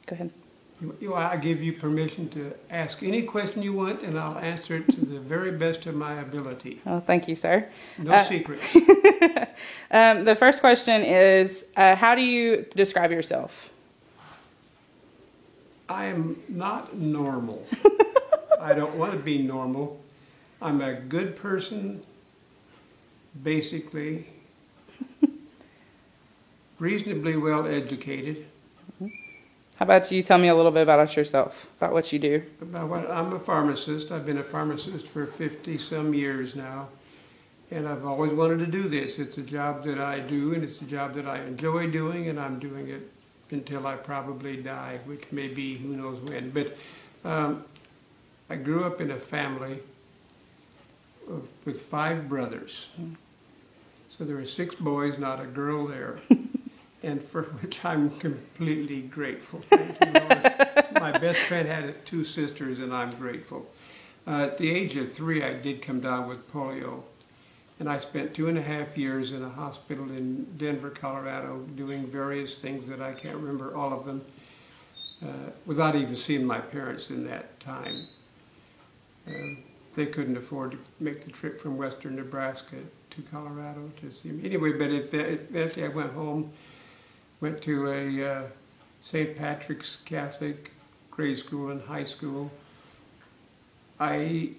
Go ahead. I give you permission to ask any question you want, and I'll answer it to the very best of my ability. Oh, thank you, sir. No secrets. The first question is, how do you describe yourself? I am not normal. I don't want to be normal. I'm a good person, basically, reasonably well educated. How about you tell me a little bit about yourself, about what you do? I'm a pharmacist. I've been a pharmacist for 50-some years now, and I've always wanted to do this. It's a job that I do, and it's a job that I enjoy doing, and I'm doing it until I probably die, which may be who knows when. But I grew up in a family with 5 brothers. So there were 6 boys, not a girl there. And for which I'm completely grateful. Thank you, Lord. My best friend had 2 sisters, and I'm grateful. At the age of 3, I did come down with polio. And I spent 2.5 years in a hospital in Denver, Colorado, doing various things that I can't remember all of them, without even seeing my parents in that time. They couldn't afford to make the trip from western Nebraska to Colorado to see me. Anyway, but eventually I went home, went to a St. Patrick's Catholic grade school and high school. I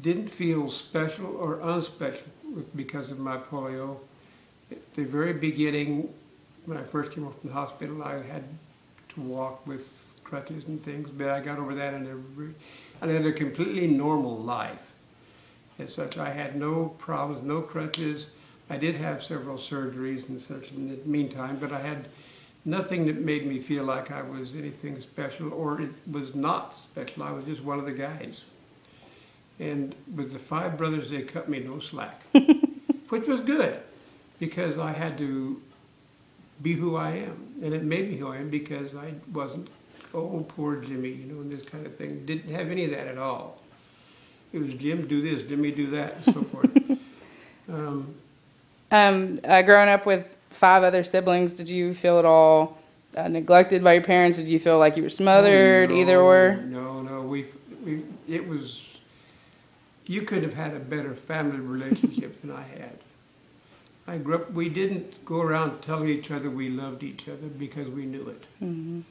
didn't feel special or unspecial because of my polio. At the very beginning, when I first came home from the hospital, I had to walk with crutches and things, but I got over that, and I had a completely normal life. As such, I had no problems, no crutches. I did have several surgeries and such in the meantime, but I had nothing that made me feel like I was anything special, or it was not special. I was just one of the guys. And with the 5 brothers, they cut me no slack, which was good, because I had to be who I am. And it made me who I am, because I wasn't, oh, poor Jimmy, you know, and this kind of thing. Didn't have any of that at all. It was, Jim, do this, Jimmy, do that, and so forth. Growing up with 5 other siblings, did you feel at all neglected by your parents? Did you feel like you were smothered, either or? No. It was, you could have had a better family relationship than I had. I grew up, we didn't go around telling each other we loved each other because we knew it. Mm-hmm.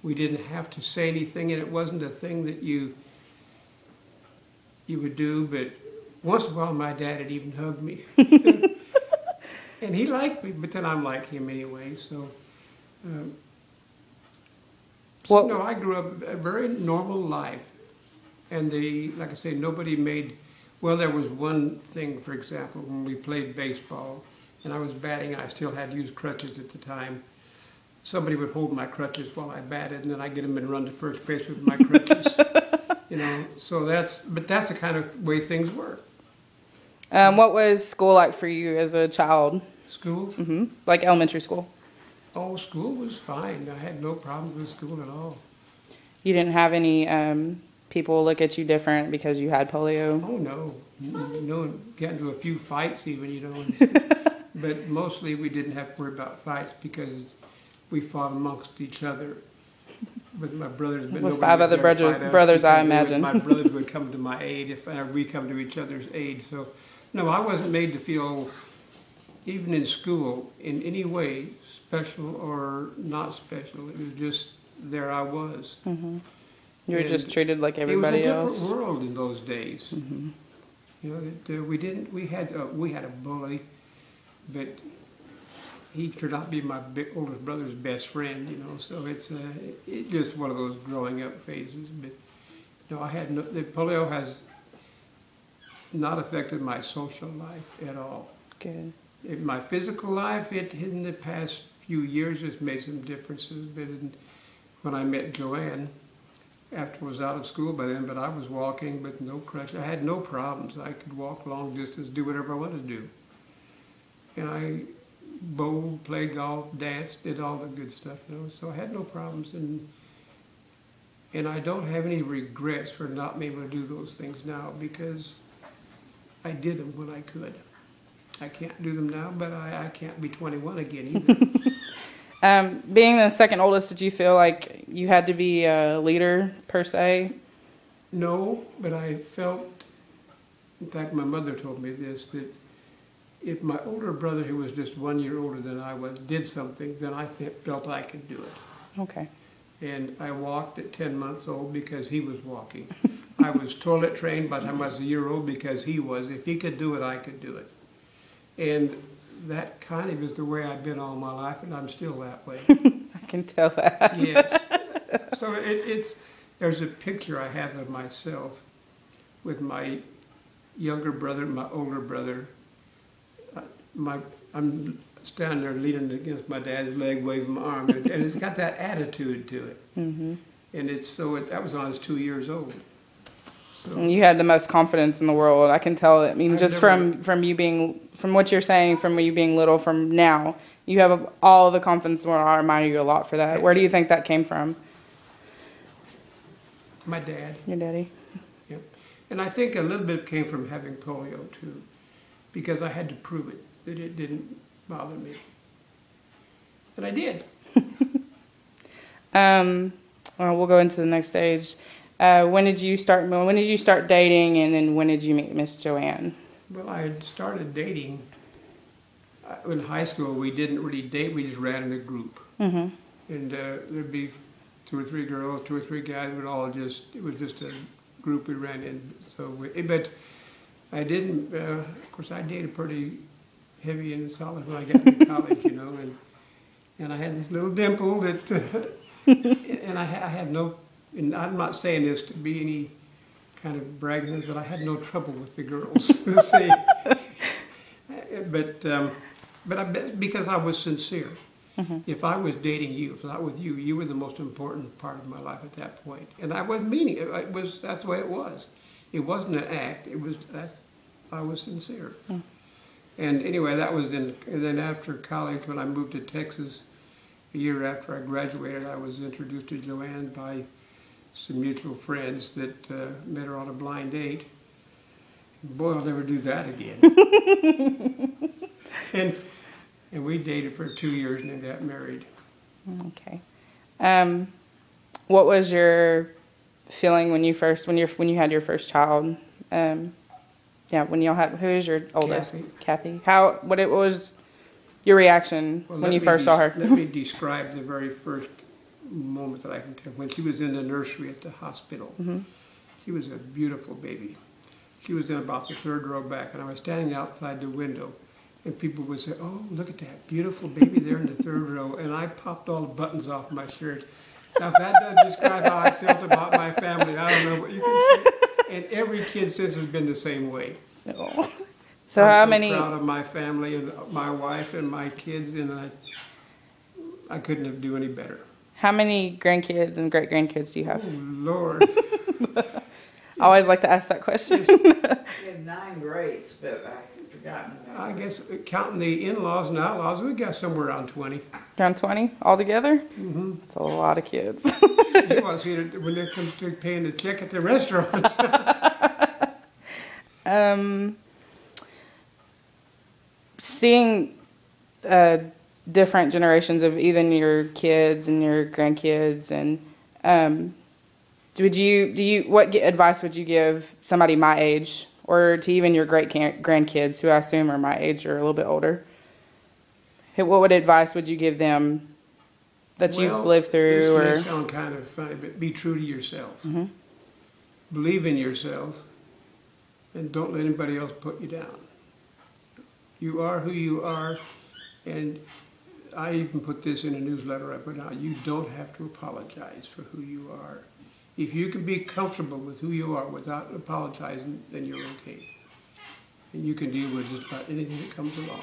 We didn't have to say anything, and it wasn't a thing that you would do, but once in a while my dad would even hug me. And he liked me, but then I'm like him anyway, so. No, I grew up a very normal life. And like I say, nobody made, well, there was one thing, for example, when we played baseball, and I was batting, I still had to use crutches at the time. Somebody would hold my crutches while I batted, and then I'd get them and run to first base with my crutches. You know, so that's the kind of way things were. What was school like for you as a child? School? Mm-hmm. Like elementary school? Oh, school was fine. I had no problems with school at all. You didn't have any people look at you different because you had polio? Oh, no. Got into a few fights even, you know. But mostly we didn't have to worry about fights because we fought amongst each other. With my brothers, but with 5 other brothers, I imagine. My brothers would come to my aid if we come to each other's aid. So, no, I wasn't made to feel, even in school, in any way special or not special. It was just there I was. Mm-hmm. You were just treated like everybody else. It was a different world in those days. Mm-hmm. You know, we had a bully, but he turned out to be my oldest brother's best friend, you know, so it's just one of those growing up phases. But no, the polio has not affected my social life at all. Good. In my physical life, in the past few years, it's made some differences. But when I met Joanne, after I was out of school by then, but I was walking with no crutch. I had no problems. I could walk long distance, do whatever I wanted to do. And I bowled, played golf, danced, did all the good stuff, you know. So I had no problems, and I don't have any regrets for not being able to do those things now because I did them when I could. I can't do them now, but I can't be 21 again either. Being the second oldest, did you feel like you had to be a leader per se? No, but I felt, in fact, my mother told me this, that if my older brother, who was just 1 year older than I was, did something, then I felt I could do it. Okay. And I walked at 10 months old because he was walking. I was toilet trained by the time I was a year old because he was. If he could do it, I could do it. And that kind of is the way I've been all my life, and I'm still that way. I can tell that. Yes. So there's a picture I have of myself with my younger brother and my older brother. I'm standing there leaning against my dad's leg, waving my arm, and it's got that attitude to it. Mm-hmm. And that was when I was 2 years old. So And you had the most confidence in the world. I can tell it. I mean, I've just never- from you being, from what you're saying, from you being little, from now, you have all the confidence in the world. I admire you a lot for that. Where do you think that came from? my dad. Your daddy? Yep. And I think a little bit came from having polio too, because I had to prove it, that it didn't bother me. And I did. Well, we'll go into the next stage. When did you start dating, and then when did you meet Miss Joanne? Well, I had started dating. In high school, we didn't really date, we just ran in a group. Mm-hmm. And there'd be 2 or 3 girls, 2 or 3 guys, it was just a group we ran in. But I didn't, of course I dated pretty heavy and solid when I got to college, you know, and I had this little dimple that, and I had no, and I'm not saying this to be any kind of bragging, but I had no trouble with the girls. But because I was sincere. Mm-hmm. If I was dating you, if not with you, you were the most important part of my life at that point. And I wasn't meaning it. That's the way it was. It wasn't an act. I was sincere. Mm. And anyway, that was and then after college, when I moved to Texas, a year after I graduated, I was introduced to Joanne by some mutual friends that met her on a blind date. Boy, I'll never do that again. And we dated for 2 years and then got married. Okay. What was your feeling when you had your first child? When y'all had, who is your oldest? Kathy. What was your reaction when you first saw her? Let me describe the very first moment that I can tell. When she was in the nursery at the hospital, mm-hmm. She was a beautiful baby. She was in about the 3rd row back, and I was standing outside the window. And people would say, "Oh, look at that beautiful baby there in the 3rd row." And I popped all the buttons off my shirt. Now, if that doesn't describe how I felt about my family, I don't know what you can say. And every kid since has been the same way. Oh. So how many? I'm proud of my family and my wife and my kids, and I couldn't have do any better. How many grandkids and great grandkids do you have? Oh, Lord. I always like to ask that question. We had 9 greats, but I've forgotten. I guess counting the in-laws and outlaws, we got somewhere around 20. Around 20 altogether? Mm-hmm. That's a lot of kids. You want to see it when it comes to paying the check at the restaurant. Seeing different generations of even your kids and your grandkids, and what advice would you give somebody my age, or to even your great grandkids, who I assume are my age or a little bit older? What advice would you give them that you've lived through? This may sound kind of funny, but be true to yourself. Mm-hmm. Believe in yourself, and don't let anybody else put you down. You are who you are, and I even put this in a newsletter I put out. You don't have to apologize for who you are. If you can be comfortable with who you are without apologizing, then you're okay. And you can deal with just about anything that comes along.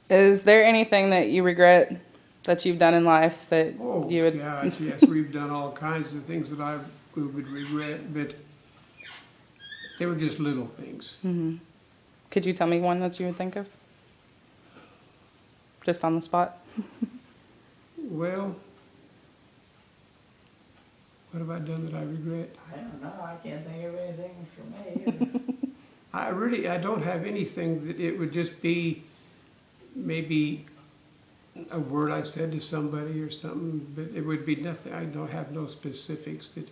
Is there anything that you regret that you've done in life that you would... Oh, gosh, yes. We've done all kinds of things that we would regret, but they were just little things. Mm-hmm. Could you tell me one that you would think of? Just on the spot? Well, what have I done that I regret? I don't know. I can't think of anything for me either. I don't have anything that it would just be maybe a word I said to somebody or something, but it would be nothing. I don't have no specifics that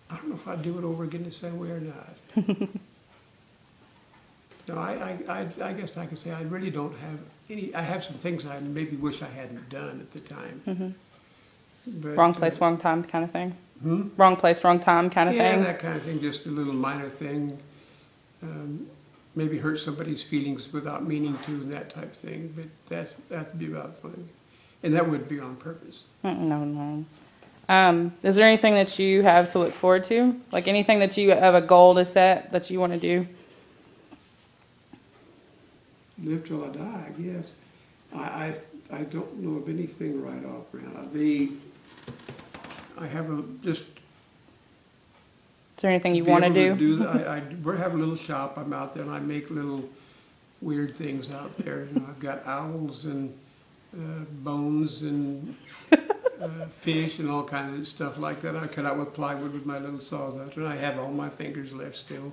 I don't know if I'd do it over again the same way or not. No, I guess I could say I really don't have any. I have some things I maybe wish I hadn't done at the time. But, Wrong place, wrong time kind of thing. Hmm? Wrong place, wrong time kind of Yeah, thing. that kind of thing. Just a little minor thing. Maybe hurt somebody's feelings without meaning to, and that type of thing. But that'd be about fine, and that would be on purpose. No, no. Is there anything that you have to look forward to? Like anything that you have a goal to set that you want to do? Live till I die, I guess. I don't know of anything right off now. I have just. Is there anything you be want to able do? We have a little shop. I'm out there and I make little weird things out there. You know, I've got owls and bones and fish and all kinds of stuff like that. I cut out with plywood with my little saws out there, and I have all my fingers left still.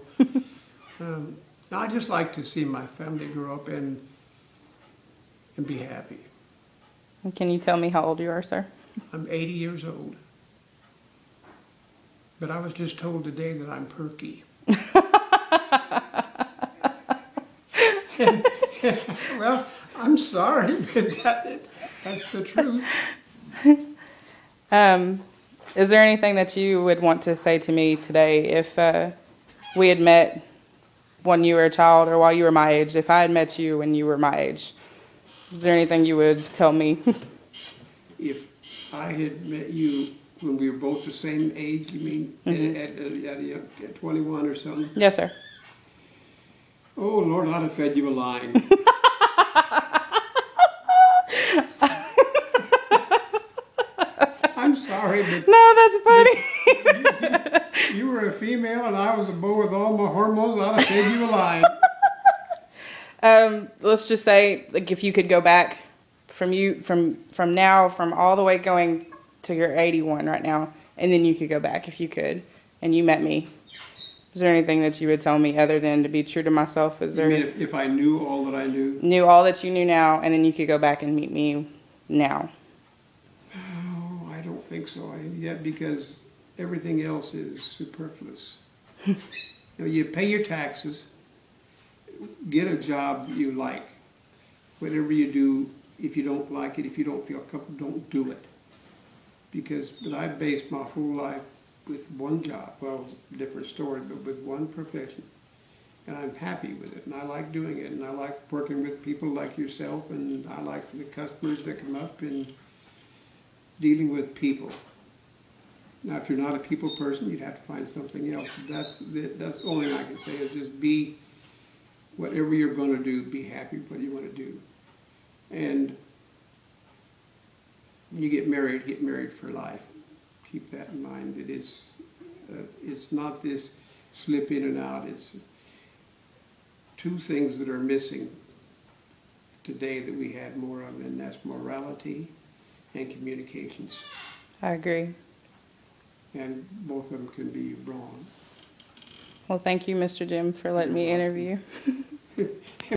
I just like to see my family grow up and be happy. Can you tell me how old you are, sir? I'm 80 years old. But I was just told today that I'm perky. Well, I'm sorry, but that's the truth. Is there anything that you would want to say to me today if we had met when you were a child or while you were my age? If I had met you when you were my age, is there anything you would tell me? If I had met you when we were both the same age, you mean, at 21 or something? Yes, sir. Oh, Lord, I'd have fed you a line. I'm sorry, but No, that's funny. you were a female and I was a boy with all my hormones. I'd have fed you a line. Let's just say, like, if you could go back from now, from all the way going to your 81 right now, and then you could go back if you could, and you met me. Is there anything that you would tell me other than to be true to myself? Is there? You mean if I knew all that I knew? Knew all that you knew now, and then you could go back and meet me now. Oh, I don't think so yet, because everything else is superfluous. You pay your taxes, get a job that you like. Whatever you do, if you don't like it, if you don't feel comfortable, don't do it. But I based my whole life with one job, well, different story, but with one profession. And I'm happy with it, and I like doing it, and I like working with people like yourself, and I like the customers that come up and dealing with people. Now, if you're not a people person, you'd have to find something else. That's the only thing I can say is just be, whatever you're going to do, be happy with what you want to do. And when you get married for life. Keep that in mind. It's not this slip in and out. It's two things that are missing today that we had more of, and that's morality and communications. I agree. And both of them can be wrong. Well, thank you, Mr. Jim, for letting me interview.